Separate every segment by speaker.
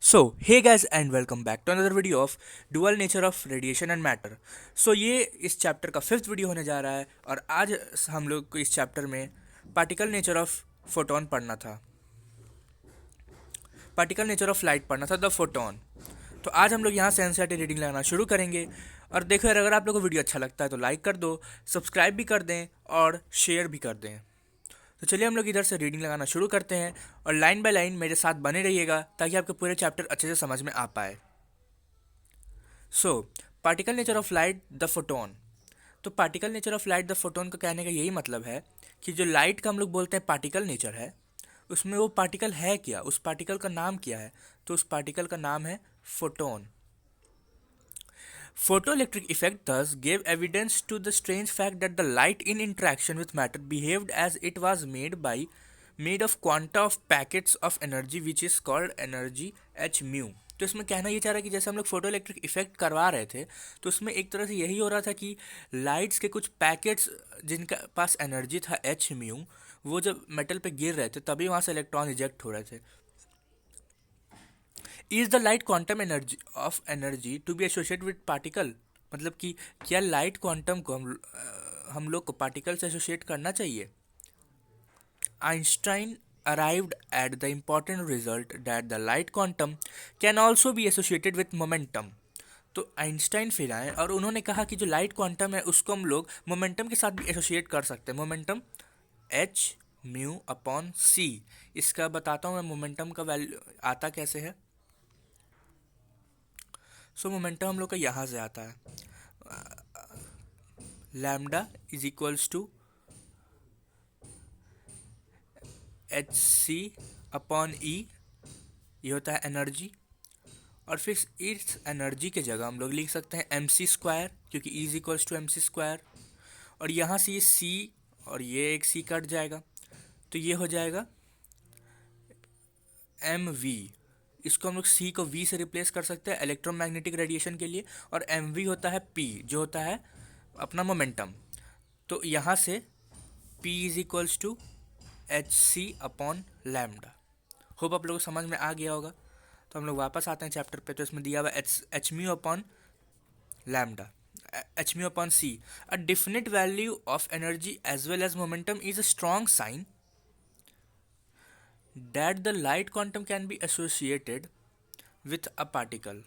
Speaker 1: So hey guys and welcome back to another video of dual nature of radiation and matter. So ये इस chapter का fifth video होने जा रहा है और आज हम लोग को इस चैप्टर में पार्टिकल नेचर ऑफ फोटोन पढ़ना था। पार्टिकल नेचर ऑफ लाइट पढ़ना था, द फोटोन। तो आज हम लोग यहाँ से एनसीईआरटी रीडिंग लगाना शुरू करेंगे। और देखो यार, अगर आप लोगों को वीडियो अच्छा लगता है तो लाइक कर दो, सब्सक्राइब भी कर दें और शेयर भी कर दें। तो चलिए हम लोग इधर से रीडिंग लगाना शुरू करते हैं और लाइन बाय लाइन मेरे साथ बने रहिएगा ताकि आपके पूरे चैप्टर अच्छे से समझ में आ पाए। So particle nature of light the photon. तो particle nature of light the photon का कहने का यही मतलब है कि जो लाइट का हम लोग बोलते हैं पार्टिकल नेचर है, उसमें वो पार्टिकल है क्या, उस पार्टिकल का नाम क्या है। तो उस पार्टिकल का नाम है photon. Photoelectric effect thus gave evidence to the strange fact that the light in interaction with matter behaved as it was made of quanta of packets of energy which is called energy h mu। तो इसमें कहना ये चाह रहा है कि जैसे हम लोग फोटो इलेक्ट्रिक इफेक्ट करवा रहे थे तो उसमें एक तरह से यही हो रहा था कि लाइट्स के कुछ पैकेट्स जिनका पास एनर्जी था एच म्यू, वो जब मेटल पे गिर रहे थे तभी वहाँ से इलेक्ट्रॉन इजेक्ट हो रहे थे। Is the light quantum energy of energy to be associated with particle. मतलब कि क्या लाइट क्वांटम को हम लोग को पार्टिकल से एसोसिएट करना चाहिए। Einstein arrived at the important result that the light quantum can also be associated with momentum। तो आइंस्टाइन फिर आए और उन्होंने कहा कि जो लाइट क्वांटम है उसको हम लोग मोमेंटम के साथ भी एसोसिएट कर सकते हैं। मोमेंटम एच म्यू अपॉन सी। इसका बताता हूँ मैं मोमेंटम का वैल्यू आता कैसे है। सो मोमेंटम हम लोग का यहाँ से आता है, lambda is equals to H C upon E, ये होता है एनर्जी। और फिर इस एनर्जी के जगह हम लोग लिख सकते हैं एम सी स्क्वायर, क्योंकि E is equals to M C square. और यहाँ से ये सी और ये एक सी कट जाएगा तो ये हो जाएगा एम वी। इसको हम लोग सी को वी से रिप्लेस कर सकते हैं इलेक्ट्रोमैग्नेटिक रेडिएशन के लिए। और एम वी होता है पी, जो होता है अपना मोमेंटम। तो यहाँ से P is equals to H C upon lambda. Hope आप लोगों को समझ में आ गया होगा। तो हम लोग वापस आते हैं चैप्टर पे। तो इसमें दिया हुआ H mu upon lambda, H mu upon C. A definite value of energy as well as momentum is a strong sign that the light quantum can be associated with a particle.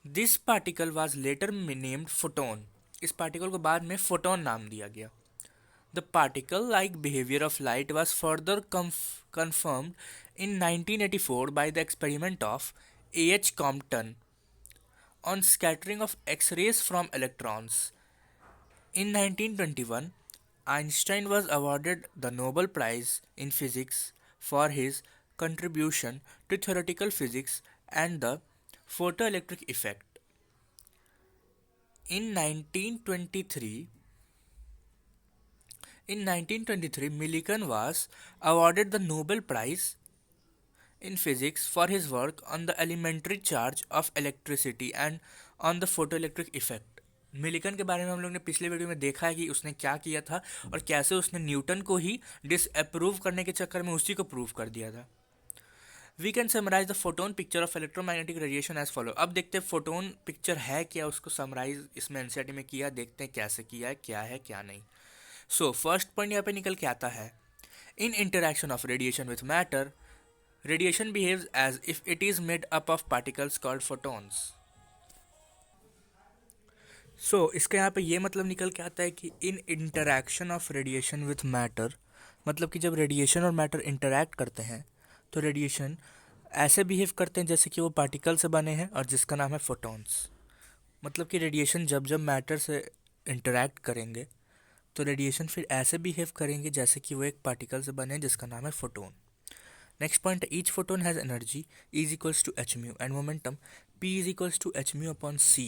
Speaker 1: This particle was later named photon। इस particle को बाद में photon नाम दिया गया। The particle-like behavior of light was further confirmed in 1984 by the experiment of A.H. Compton on scattering of X-rays from electrons. In 1921, Einstein was awarded the Nobel Prize in Physics for his contribution to theoretical physics and the photoelectric effect. In 1923, Millikan was awarded the Nobel Prize in Physics for his work on the elementary charge of electricity and on the photoelectric effect। Millikan के बारे में हम लोग ने पिछले video में देखा है कि उसने क्या किया था और कैसे उसने न्यूटन को ही डिसअप्रूव करने के चक्कर में उसी को प्रूव कर दिया था। We can summarise the photon picture of electromagnetic radiation as follow. अब देखते हैं फोटोन पिक्चर है क्या, उसको समराइज इसमें एनसीईआरटी में किया, देखते हैं कैसे किया है, क्या नहीं। सो फर्स्ट पॉइंट यहाँ पे निकल के आता है, in interaction of radiation with matter radiation behaves as if it is made up of particles called photons। इसका यहाँ पे ये मतलब निकल के आता है कि in interaction of radiation with matter, मतलब कि जब रेडिएशन और मैटर इंटरैक्ट करते हैं तो रेडिएशन ऐसे बिहेव करते हैं जैसे कि वो पार्टिकल से बने हैं और जिसका नाम है फोटॉन्स। मतलब कि रेडिएशन जब जब मैटर से इंटरैक्ट करेंगे तो रेडिएशन फिर ऐसे बिहेव करेंगे जैसे कि वो एक पार्टिकल से बने हैं जिसका नाम है photon. Next point, each photon has energy E is equals to h mu and momentum P is equals to h mu upon c,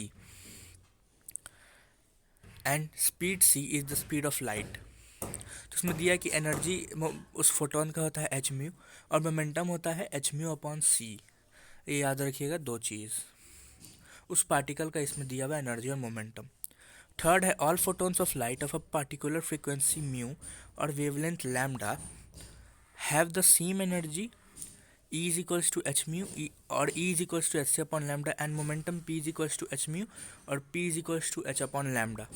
Speaker 1: and speed c is the speed of light। तो उसमें दिया कि energy उस photon का होता है h mu और momentum होता है h mu अपॉन c। ये याद रखिएगा दो चीज़, उस पार्टिकल का इसमें दिया हुआ एनर्जी और मोमेंटम। थर्ड है, all photons of light of a particular frequency mu और wavelength lambda have the same energy E is equals to h mu और E is equals to h upon lambda and momentum P is equals to h mu और P is equals to h upon lambda।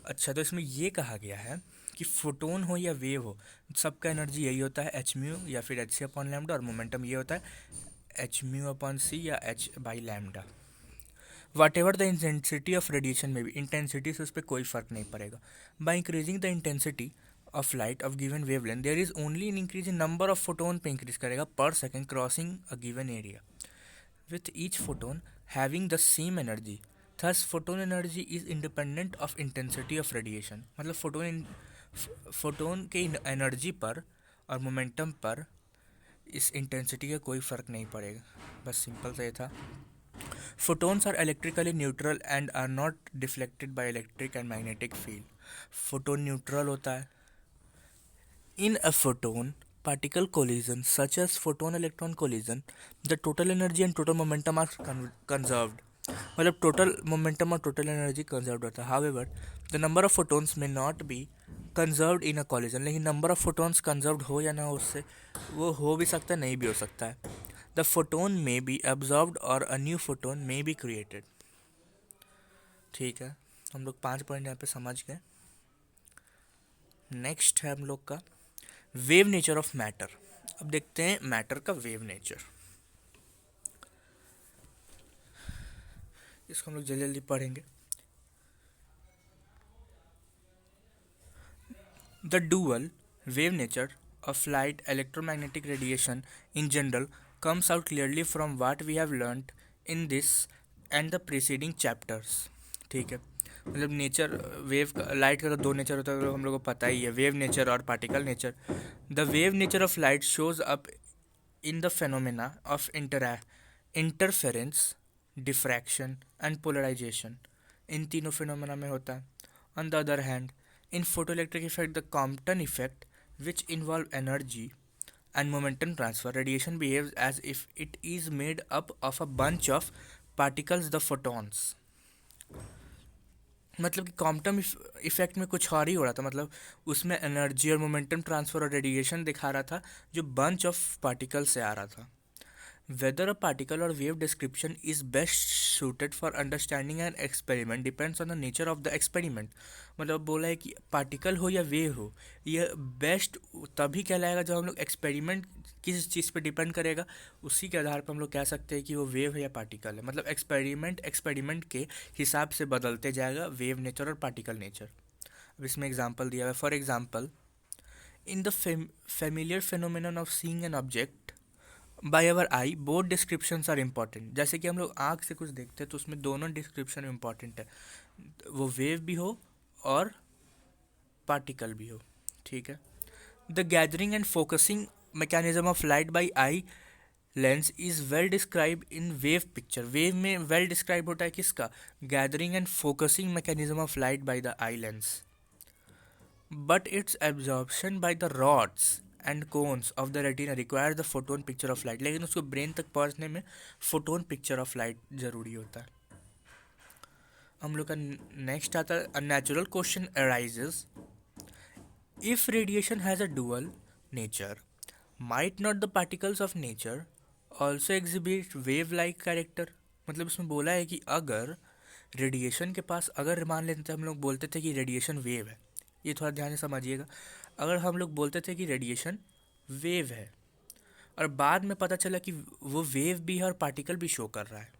Speaker 1: अच्छा, तो इसमें ये कहा गया है कि फोटोन हो या वेव हो, सबका एनर्जी यही होता है एच म्यू या फिर एच सी अपॉन लैम्डा, और मोमेंटम ये होता है एच म्यू अपॉन सी या H by lambda. Whatever the intensity of radiation में भी, इंटेंसिटी से उस पर कोई फर्क नहीं पड़ेगा। By increasing the intensity of light of given wavelength there is only in increase in number of photon पे इंक्रीज करेगा पर second crossing a given area with each photon having the same energy. Thus, photon energy is independent of intensity of radiation. मतलब photon के energy पर और momentum पर इस intensity का कोई फ़र्क नहीं पड़ेगा। बस सिंपल सा ये था। Photons are electrically neutral and are not deflected by electric and magnetic field. Photon neutral होता है। In a photon particle collision, such as photon electron collision, the total energy and total momentum are conserved. मतलब total momentum और total energy conserve होता है। However the number of photons may not be conserved in a collision, लेकिन number of photons conserved हो या ना हो, उससे वो हो भी सकता है, नहीं भी हो सकता है। The photon may be absorbed और a new photon may be created. ठीक है, हम लोग 5 पॉइंट यहाँ पे समझ गए। नेक्स्ट है हम लोग का वेव नेचर ऑफ मैटर। अब देखते हैं मैटर का वेव नेचर। इसको हम लोग जल्दी जल्दी पढ़ेंगे। The dual wave nature of light electromagnetic radiation in general comes out clearly from what we have learnt in this and the preceding chapters। ठीक है, मतलब नेचर वेव लाइट का तो दो नेचर होता है, हम लोग को पता ही है, वेव नेचर और particle nature. The wave nature of light shows up in the phenomena of interference, diffraction and polarization. इन तीनों फिनोमेना में होता है। On the other hand, in photoelectric effect the Compton effect which involve energy and momentum transfer, radiation behaves as if it is made up of a bunch of particles, the photons। मतलब कि quantum effect में कुछ और ही हो रहा था, मतलब उसमें एनर्जी और मोमेंटम ट्रांसफर और रेडिएशन दिखा रहा था जो बंच ऑफ पार्टिकल से आ रहा था। वेदर अ पार्टिकल और wave description is best suited for understanding an experiment depends on the nature of the experiment। मतलब बोला है कि पार्टिकल हो या वेव हो, यह बेस्ट तभी कहलाएगा जब हम लोग एक्सपेरिमेंट किस चीज़ पे डिपेंड करेगा, उसी के आधार पर हम लोग कह सकते हैं कि वो वेव है या पार्टिकल है। मतलब एक्सपेरिमेंट के हिसाब से बदलते जाएगा वेव नेचर और पार्टिकल नेचर। अब इसमें एग्जाम्पल दिया हुआ है। For example, in the familiar phenomenon of seeing an object by our eye both descriptions are important. जैसे कि हम लोग आँख से कुछ देखते हैं तो उसमें दोनों डिस्क्रिप्शन इम्पॉर्टेंट है, वो वेव भी हो और पार्टिकल भी हो। ठीक है, the gathering and focusing mechanism of light by eye lens is well describe in wave picture. Wave में वेल डिस्क्राइब होता है किसका, gathering and focusing mechanism of light by the eye lens. But its absorption by the rods and cones of the retina require the photon picture of light. लेकिन उसको brain तक पहुंचने में photon picture of light जरूरी होता है। हम लोग का नेक्स्ट आता है, a natural question arises, if radiation has a dual nature might not the particles of nature also exhibit wave like character. मतलब इसमें बोला है कि अगर रेडिएशन के पास, अगर मान लेते हम लोग बोलते थे कि रेडिएशन वेव है, ये थोड़ा ध्यान से समझिएगा, अगर हम लोग बोलते थे कि रेडिएशन वेव है और बाद में पता चला कि वो वेव भी है और पार्टिकल भी शो कर रहा है,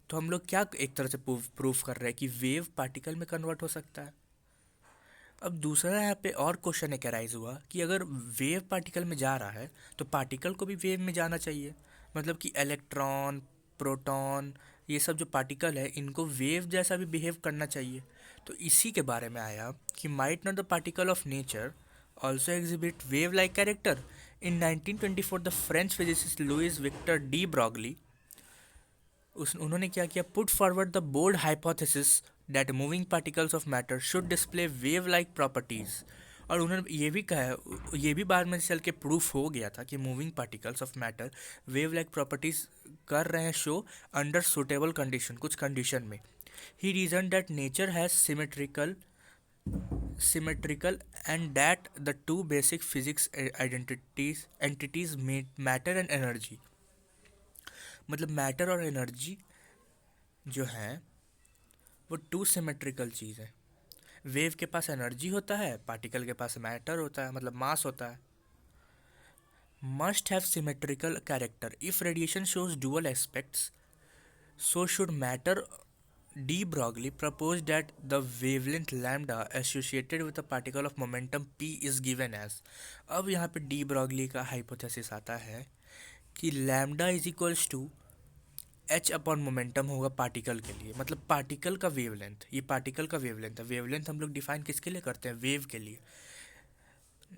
Speaker 1: तो हम लोग क्या एक तरह से प्रूफ कर रहे हैं कि वेव पार्टिकल में कन्वर्ट हो सकता है। अब दूसरा यहाँ पे और क्वेश्चन एक अराइज हुआ कि अगर वेव पार्टिकल में जा रहा है तो पार्टिकल को भी वेव में जाना चाहिए। मतलब कि इलेक्ट्रॉन, प्रोटॉन, ये सब जो पार्टिकल है इनको वेव जैसा भी बिहेव करना चाहिए। तो इसी के बारे में आया कि might not the particle of nature also exhibit wave like character. In 1924 the French physicist Louis Victor de Broglie, उन्होंने क्या किया, put forward the bold hypothesis that moving particles of matter should display wave like properties. और उन्होंने ये भी कहा, ये भी बाद में चल के प्रूफ हो गया था कि moving particles of matter wave like properties कर रहे हैं शो अंडर सुटेबल कंडीशन, कुछ कंडीशन में। ही reason that nature has symmetrical symmetrical and that the two basic physics identities entities matter and energy. मतलब मैटर और एनर्जी जो है वो टू सिमेट्रिकल चीज़ है. वेव के पास एनर्जी होता है, पार्टिकल के पास मैटर होता है, मतलब मास होता है. Must have symmetrical character. If radiation shows dual aspects, so should matter. De Broglie proposed that the wavelength lambda associated with a particle of momentum p is given as. अब यहाँ पे de Broglie का hypothesis आता है कि lambda is equals to H upon momentum होगा particle के लिए. मतलब पार्टिकल का वेवलेंथ, ये पार्टिकल का वेवलेंथ है. वेवलेंथ हम लोग डिफाइन किसके लिए करते हैं? वेव के लिए.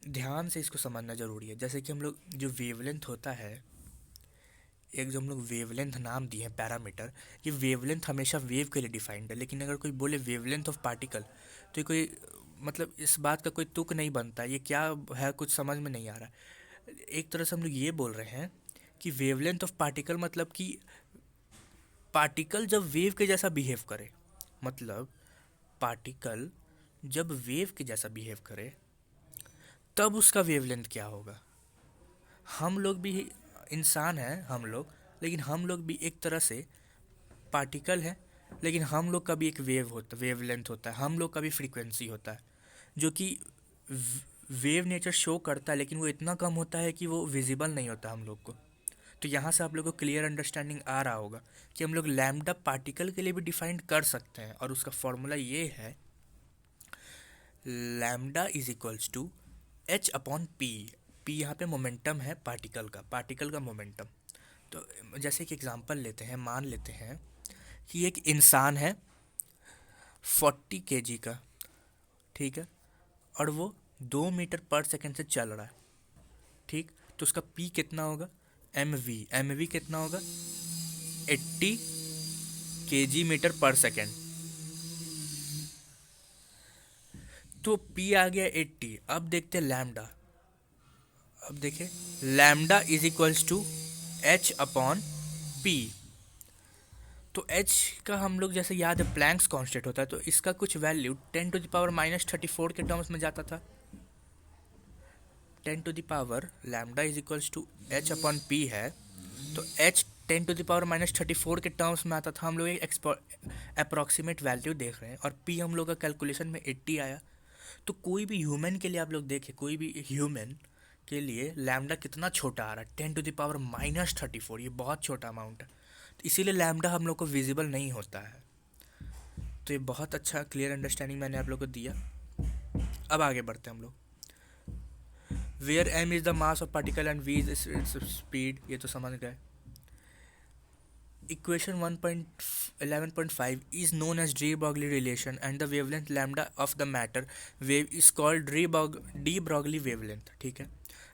Speaker 1: ध्यान से इसको समझना जरूरी है. जैसे कि हम लोग जो वेवलेंथ होता है, एक जो हम लोग वेवलेंथ नाम दिए हैं पैरामीटर, ये वेवलेंथ हमेशा वेव के लिए डिफाइंड है. लेकिन अगर कोई बोले वेवलेंथ ऑफ पार्टिकल, तो ये कोई मतलब इस बात का कोई तुक नहीं बनता. ये क्या है, कुछ समझ में नहीं आ रहा. एक तरह से हम लोग ये बोल रहे हैं कि वेवलेंथ ऑफ पार्टिकल मतलब कि पार्टिकल जब वेव के जैसा बिहेव करे, मतलब पार्टिकल जब वेव के जैसा बिहेव करे तब उसका वेवलेंथ क्या होगा. हम लोग भी इंसान हैं हम लोग, लेकिन हम लोग भी एक तरह से पार्टिकल हैं. लेकिन हम लोग का भी एक वेवलेंथ होता है, हम लोग का भी फ्रीक्वेंसी होता है, जो कि वेव नेचर शो करता है. लेकिन वो इतना कम होता है कि वो विजिबल नहीं होता हम लोग को. तो यहाँ से आप लोग को क्लियर अंडरस्टैंडिंग आ रहा होगा कि हम लोग लैम्डा पार्टिकल के लिए भी डिफाइन कर सकते हैं. और उसका फॉर्मूला ये है, lambda is equals to H upon P. P यहाँ पे मोमेंटम है पार्टिकल का मोमेंटम. तो जैसे कि एग्जांपल लेते हैं, मान लेते हैं कि एक इंसान है 40 kg का, ठीक है, और वो 2 मीटर पर सेकंड से चल रहा है, ठीक. तो उसका पी कितना होगा? एम वी कितना होगा? 80 kg मीटर पर सेकेंड. तो पी आ गया 80. अब देखते हैं लैम्डा. अब देखें, lambda is equals to H upon P. तो एच का हम लोग जैसे याद है प्लैंक्स कांस्टेंट होता है, तो इसका कुछ वैल्यू 10⁻⁻34 के टर्म्स में जाता था. 10 lambda is equals to H upon P है, तो एच 10⁻⁻34 के टर्म्स में आता था. हम लोग एक अप्रॉक्सीमेट वैल्यू देख रहे हैं और पी हम लोग का कैलकुलेशन में 80 आया. तो कोई भी ह्यूमन के लिए आप लोग देखें, कोई भी ह्यूमन के लिए लैम्डा कितना छोटा आ रहा है, 10⁻⁻34. ये बहुत छोटा अमाउंट है. तो इसीलिए लैम्डा हम लोग को विजिबल नहीं होता है. तो ये बहुत अच्छा क्लियर अंडरस्टैंडिंग मैंने आप लोग को दिया. अब आगे बढ़ते हैं हम लोग. Where M is the mass of particle and V is its speed, ये तो समझ गए. Equation 1.11.5 is known as de Broglie relation and the wavelength lambda of the matter wave is called de Broglie wavelength. ठीक है.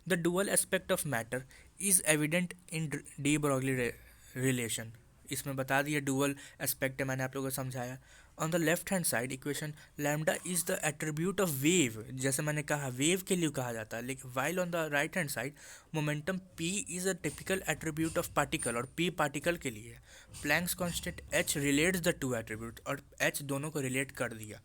Speaker 1: The dual aspect of matter is evident in de Broglie relation. इसमें बता दिया dual aspect है, मैंने आप लोगों को समझाया. On the left hand side equation lambda is the attribute of wave, जैसे मैंने कहा वेव के लिए कहा जाता है. लेकिन while on the right hand side momentum P is a typical attribute of particle, और पी पार्टिकल के लिए. Planck's constant H relates the two attribute, और एच दोनों को रिलेट कर दिया.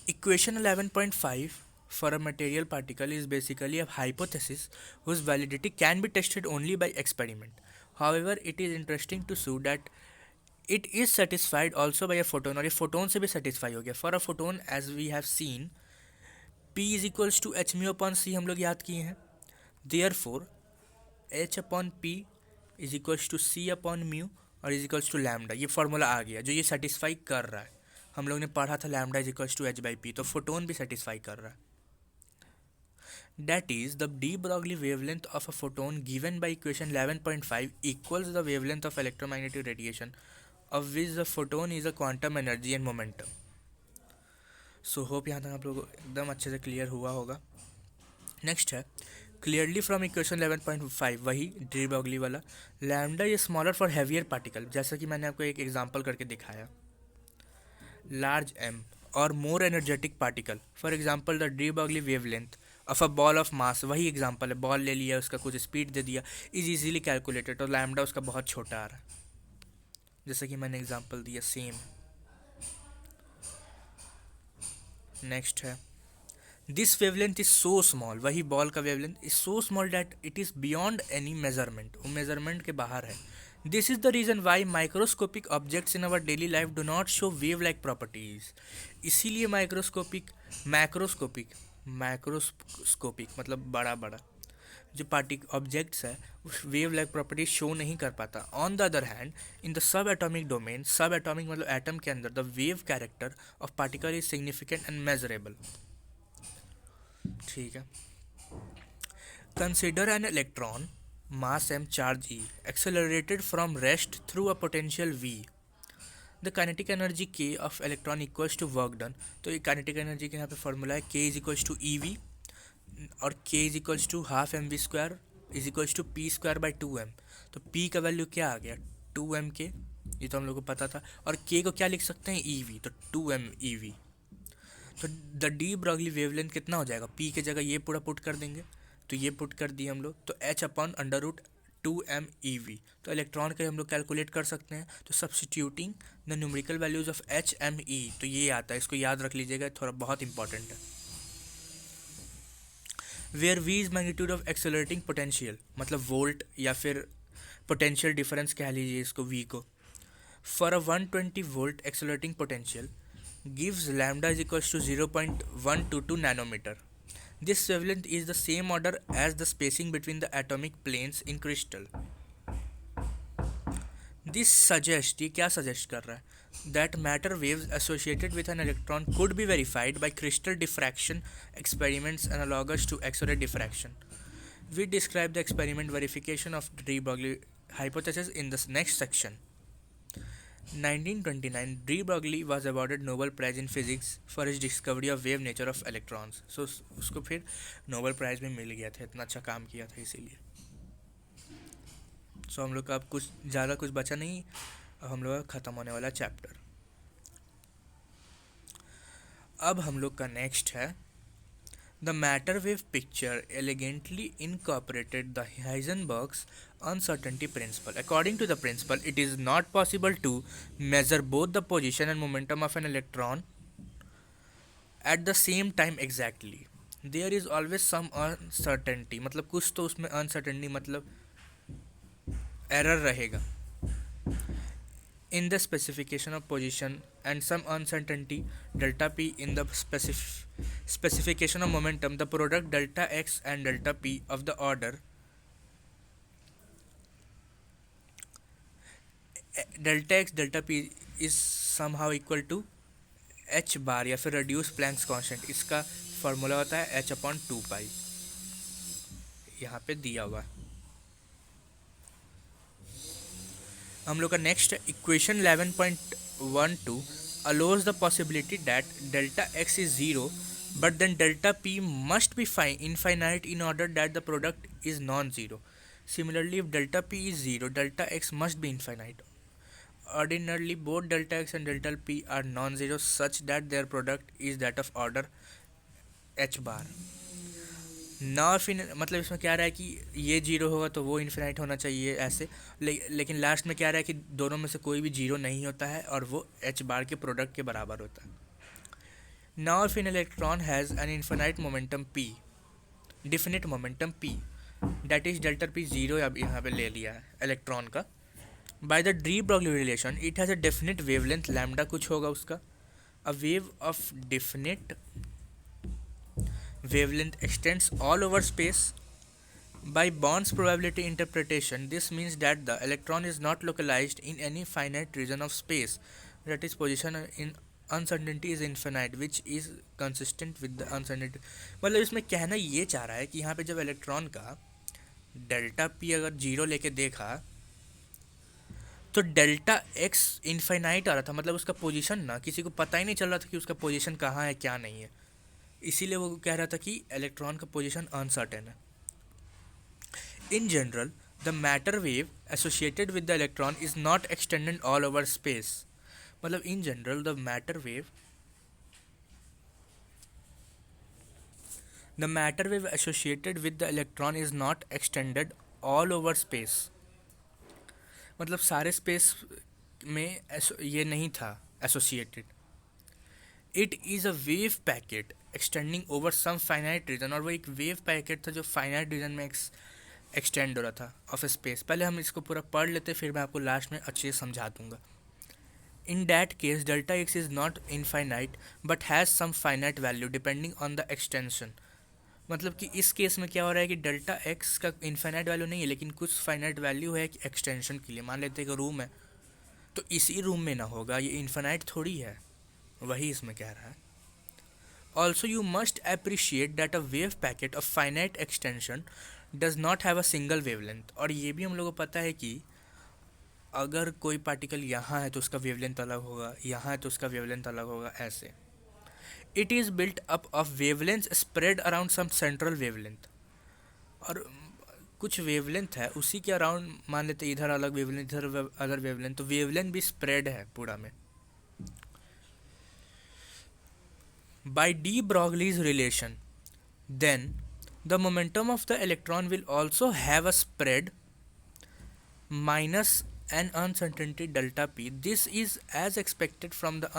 Speaker 1: Equation 11.5 for a material particle is basically a hypothesis whose validity can be tested only by experiment. However, it is interesting to show that it is satisfied also by a photon, और ये photon से भी satisfy हो गया. For a photon, as we have seen, P is equals to h mu upon c हम लोग याद किए हैं. Therefore, h upon P is equals to c upon mu और is equals to lambda. ये फॉर्मूला आ गया जो ये सेटिस्फाई कर रहा है. हम लोग ने पढ़ा था lambda is equals to H by P, तो फोटोन भी सेटिस्फाई कर रहा है. That is, the de Broglie wavelength of a photon given by equation 11.5 equals the wavelength of electromagnetic radiation, of which the photon is a quantum energy and momentum. So hope यहाँ तक आप लोगों को एकदम अच्छे से क्लियर हुआ होगा. नेक्स्ट है क्लियरली फ्रॉम इक्वेशन 11.5, वही de Broglie वाला, lambda is smaller for heavier particle, जैसा कि मैंने आपको एक एग्जांपल करके दिखाया. लार्ज एम और more energetic particle, for example the de Broglie wavelength of a ball of mass, वही एग्जांपल है. बॉल ले लिया, उसका कुछ स्पीड दे दिया, इज इजीली कैलकुलेटेड, और लैम्डा उसका बहुत छोटा आ रहा है, जैसे कि मैंने एग्जांपल दिया सेम. नेक्स्ट है, this wavelength is so small, वही बॉल का wavelength is so small that it is beyond any measurement, वो मेजरमेंट के बाहर है. This is the reason why microscopic objects in our daily life do not show wave like properties. इसीलिए microscopic macroscopic microscopic मतलब बड़ा बड़ा जो particle objects है वेव लाइक प्रॉपर्टी शो नहीं कर पाता. On the other hand, in the sub atomic domain, सब एटॉमिक मतलब एटम के अंदर, the wave character of particle is significant and measurable. ठीक है. Consider an electron mass m charge e accelerated from rest through a potential v. The kinetic energy k of electron equals to work done. तो ये kinetic energy के यहाँ पे formula है k is equals to ev और k is equals to half mv square is equals to p square by 2m. तो p का value क्या आ गया 2m k, ये तो हम लोग को पता था. और k को क्या लिख सकते हैं ev, तो 2m ev. तो द डी ब्रॉगली वेवलेंथ कितना हो जाएगा, p के जगह ये पूरा पुट कर देंगे, तो ये पुट कर दिए हम लोग, तो h upon under root 2m ev. तो इलेक्ट्रॉन के हम लोग कैलकुलेट कर सकते हैं. तो substituting the numerical values of h m e, तो ये आता है, इसको याद रख लीजिएगा, थोड़ा बहुत इंपॉर्टेंट है. Where v is magnitude of accelerating potential, मतलब वोल्ट या फिर पोटेंशियल डिफरेंस कह लीजिए इसको v को. For a 120 volt accelerating potential gives lambda is equals to 0.122 nanometer. This wavelength is the same order as the spacing between the atomic planes in crystal. This suggests, ये क्या suggest कर रहा है, that matter waves associated with an electron could be verified by crystal diffraction experiments analogous to X-ray diffraction. We describe the experiment verification of de Broglie hypothesis in the next section. 1929, de Broglie was awarded Nobel Prize in Physics for his discovery of wave nature of electrons. So उसको फिर Nobel prize भी मिल गया था, इतना अच्छा काम किया था इसीलिए. सो हम लोग का अब कुछ ज़्यादा कुछ बचा नहीं, अब हम लोग का ख़त्म होने वाला चैप्टर. अब हम लोग का नेक्स्ट है, the matter wave picture elegantly incorporated the Heisenberg's uncertainty principle. According to the principle, it is not possible to measure both the position and momentum of an electron at the same time exactly. There is always some uncertainty, मतलब कुछ तो उसमें uncertainty मतलब error रहेगा in the specification of position and some uncertainty delta p in the specification of momentum. The product delta x and delta p of the order delta x delta p is somehow equal to h bar या फिर reduce Planck's constant. इसका formula होता है h upon 2 पाई, यहाँ पे दिया हुआ है. हम लोग का next equation 11.12 allows the possibility that delta x is 0 but then delta p must be infinite in order that the product is non-zero. Similarly, if delta p is 0, delta x must be infinite. Ordinarily, both delta x and delta p are non-zero such that their product is that of order h bar. ना मतलब इसमें क्या रहा है कि ये zero होगा तो वो इन्फिनाइट होना चाहिए ऐसे, लेकिन लास्ट में क्या रहा है कि दोनों में से कोई भी जीरो नहीं होता है और वो एच बार के प्रोडक्ट के बराबर होता है. Now if an electron has an infinite momentum p, definite momentum p, that is delta p zero, अब यहाँ पे ले लिया है इलेक्ट्रॉन का. By the de Broglie relation it has a definite wavelength lambda कुछ होगा उसका. A wave of definite wavelength extends all over space. By Bond's probability interpretation, this means that the electron is not localized in any finite region of space, that its position in uncertainty is infinite, which is consistent with the uncertainty. मतलब इसमें कहना ये चाह रहा है कि यहाँ पे जब इलेक्ट्रॉन का डेल्टा पी अगर जीरो लेके देखा तो डेल्टा एक्स इनफाइनाइट आ रहा था, मतलब उसका पोजीशन ना किसी को पता ही नहीं चल रहा था कि उसका पोजीशन कहाँ है क्या नहीं है. इसीलिए वो कह रहा था कि इलेक्ट्रॉन का पोजीशन अनसर्टेन है. In general the matter wave associated with the electron is not extended all over space. मतलब in general the matter wave associated with the electron is not extended all over space. मतलब सारे space में ये नहीं था associated. It is a wave packet extending over some finite region, और वो एक वेव पैकेट था जो फाइनाइट रीजन में एक्सटेंड हो रहा था ऑफ स्पेस। पहले हम इसको पूरा पढ़ लेते, फिर मैं आपको लास्ट में अच्छे से समझा दूंगा। In that case delta X is not infinite but has some finite value depending on the extension. मतलब कि इस केस में क्या हो रहा है कि डेल्टा एक्स का इनफाइनाइट वैल्यू नहीं है, लेकिन कुछ फाइनाइट वैल्यू है कि एक्सटेंशन के लिए। मान लेते हैं कि रूम है, तो इसी रूम में ना होगा, ये इनफाइनाइट थोड़ी है, वही इसमें कह रहा है। Also you must appreciate that a wave packet of finite extension does not have a single wavelength. और ये भी हम लोगों को पता है कि अगर कोई पार्टिकल यहाँ है तो उसका वेवलेंथ अलग होगा, यहाँ है तो उसका वेवलेंथ अलग होगा, ऐसे। It is built up of wavelength spread around some central wavelength. और कुछ वेवलेंथ है उसी के अराउंड, मान लेते इधर अलग वेवलेंथ, इधर अदर वेवलेंथ, तो वेवलेंथ भी स्प्रेड है पूरा में। By de Broglie's relation then the momentum of the electron will also have a spread minus an uncertainty delta p. This is as expected from the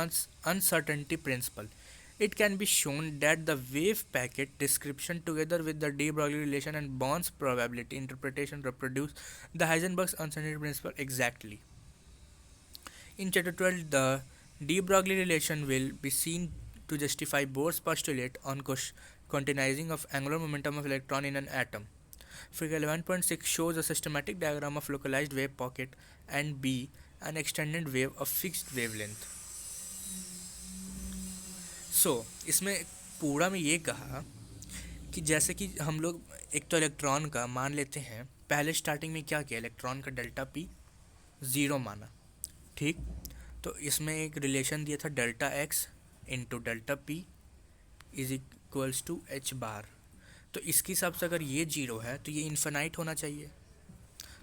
Speaker 1: uncertainty principle. It can be shown that the wave packet description together with the de Broglie relation and Bond's probability interpretation reproduce the Heisenberg's uncertainty principle exactly. In chapter 12, the de Broglie relation will be seen to justify Bohr's postulate on quantizing of angular momentum of electron in an atom. Figure 11.6 shows a systematic diagram of localized wave pocket and B, an extended wave of fixed wavelength. इसमें पूरा में ये कहा कि जैसे कि हम लोग एक तो इलेक्ट्रॉन का मान लेते हैं, पहले स्टार्टिंग में क्या किया, इलेक्ट्रॉन का डेल्टा पी 0 माना, ठीक। तो इसमें एक रिलेशन दिया था delta x into delta p is equals to h bar. तो इसके हिसाब से अगर ये 0 है तो ये इन्फिनाइट होना चाहिए।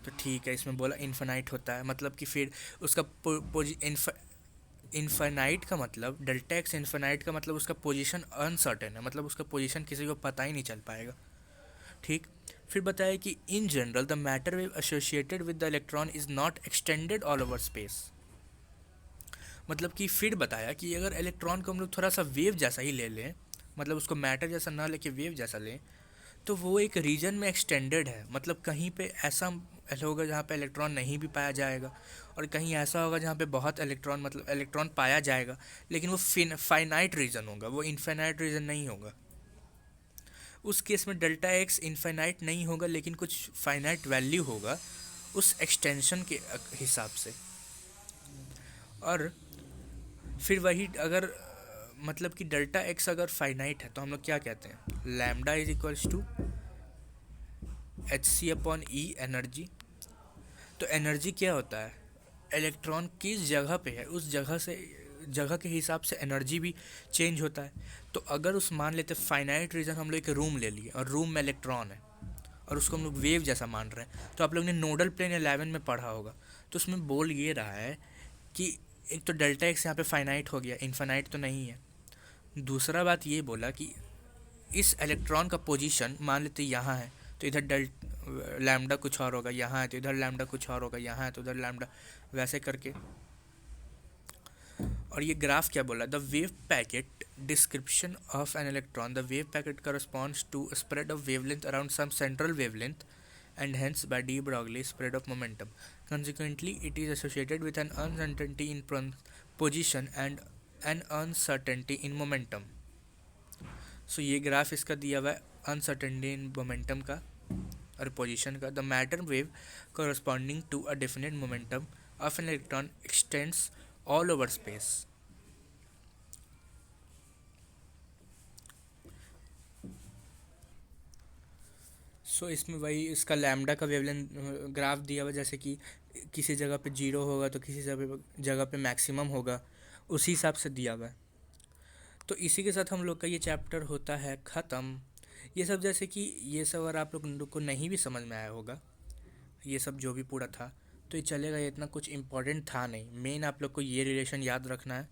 Speaker 1: तो ठीक है, इसमें बोला इन्फिनाइट होता है, मतलब कि फिर उसका इन्फिनाइट का मतलब, डेल्टा एक्स इन्फिनाइट का मतलब उसका पोजीशन अनसर्टेन है, मतलब उसका पोजीशन किसी को पता ही नहीं चल पाएगा, ठीक। फिर बताया कि इन general the matter wave associated with the electron is not extended all over space. मतलब कि फिर बताया कि अगर इलेक्ट्रॉन को हम लोग थोड़ा सा वेव जैसा ही ले लें, मतलब उसको मैटर जैसा ना लेके वेव जैसा लें, तो वो एक रीजन में एक्सटेंडेड है। मतलब कहीं पे ऐसा होगा जहाँ पे इलेक्ट्रॉन नहीं भी पाया जाएगा, और कहीं ऐसा होगा जहाँ पे बहुत इलेक्ट्रॉन, मतलब इलेक्ट्रॉन पाया जाएगा, लेकिन वो फाइनाइट रीजन होगा, वो इनफाइनाइट रीजन नहीं होगा। उस केस में डेल्टा एक्स इनफाइनाइट नहीं होगा, लेकिन कुछ फाइनाइट वैल्यू होगा उस एक्सटेंशन के हिसाब से। और फिर वही अगर मतलब कि डेल्टा एक्स अगर फाइनाइट है तो हम लोग क्या कहते हैं, lambda is equals to H C upon E energy. तो एनर्जी क्या होता है, इलेक्ट्रॉन किस जगह पे है उस जगह के हिसाब से एनर्जी भी चेंज होता है। तो अगर उस मान लेते फाइनाइट रीजन हम लोग एक रूम ले लिए और रूम में इलेक्ट्रॉन है और उसको हम लोग वेव जैसा मान रहे हैं, तो आप लोग ने नोडल प्लेन 11 में पढ़ा होगा, तो उसमें बोल ये रहा है कि एक तो डेल्टा एक्स यहाँ पे फाइनाइट हो गया, इनफाइनाइट तो नहीं है। दूसरा बात ये बोला कि इस इलेक्ट्रॉन का पोजीशन मान लेते यहाँ है तो इधर लैम्डा कुछ और होगा, यहाँ है तो इधर लैम्डा कुछ और होगा, यहाँ है तो उधर लैम्डा, वैसे करके। और ये ग्राफ क्या बोला, the wave packet description of an electron, the wave packet corresponds to spread of wavelength around some central wavelength and hence by de Broglie spread of momentum. Consequently, it is associated with an uncertainty in position and an uncertainty in momentum. So ये graph इसका दिया हुआ है uncertainty in momentum का और position का। The matter wave corresponding to a definite momentum of an electron extends all over space. इसमें वही इसका लैम्डा का वेवलेंथ ग्राफ दिया हुआ, जैसे कि किसी जगह पे 0 होगा तो किसी जगह पे मैक्सिमम होगा, उसी हिसाब से दिया हुआ है। तो इसी के साथ हम लोग का ये चैप्टर होता है ख़त्म। ये सब जैसे कि ये सब अगर आप लोग को नहीं भी समझ में आया होगा, ये सब जो भी पूरा था, तो ये चलेगा, ये इतना कुछ इम्पोर्टेंट था नहीं। मेन आप लोग को ये रिलेशन याद रखना है